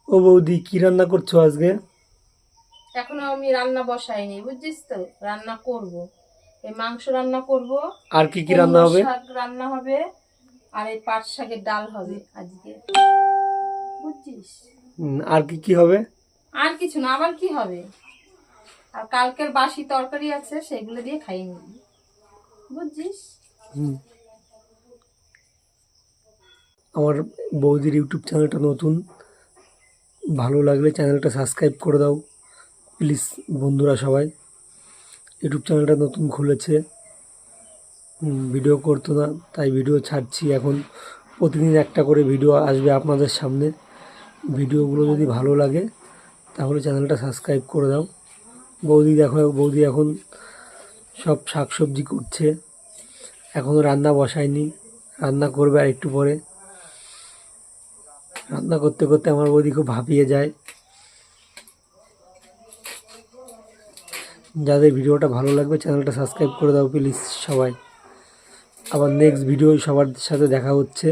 ও বৌদি, কি রান্না করছো আজকে? এখনো আমি রান্না বসাইনি, বুঝছিস তো। রান্না করব, এই মাংস রান্না করব, আর কি কি রান্না কুমড়োর হবে? শাক রান্না হবে, আর এই পাট শাকের ডাল হবে আজকে, বুঝছিস। আর কি কি হবে? আর কিছু না, আবার কি হবে? আর কালকের বাসি তরকারি আছে, সেগুলো দিয়ে খাইয়ে নিবি, বুঝছিস। হুম, আমার বৌদির ইউটিউব চ্যানেলটা নতুন, ভালো লাগলে চ্যানেলটা সাবস্ক্রাইব করে দাও প্লিজ। বন্ধুরা সবাই, ইউটিউব চ্যানেলটা নতুন খুলেছে, ভিডিও করতো না, তাই ভিডিও ছাড়ছি এখন। প্রতিদিন একটা করে ভিডিও আসবে আপনাদের সামনে। ভিডিওগুলো যদি ভালো লাগে তাহলে চ্যানেলটা সাবস্ক্রাইব করে দাও। বৌদি এখন সব শাকসবজি করছে, এখনও রান্না বসায়নি, রান্না করবে আর একটু পরে। রান্না করতে করতে আমার বৌদি খুব হাঁপিয়ে যায়। যাদের ভিডিওটা ভালো লাগবে চ্যানেলটা সাবস্ক্রাইব করে দাও প্লিজ সবাই। আবার নেক্সট ভিডিও সবার সাথে দেখা হচ্ছে।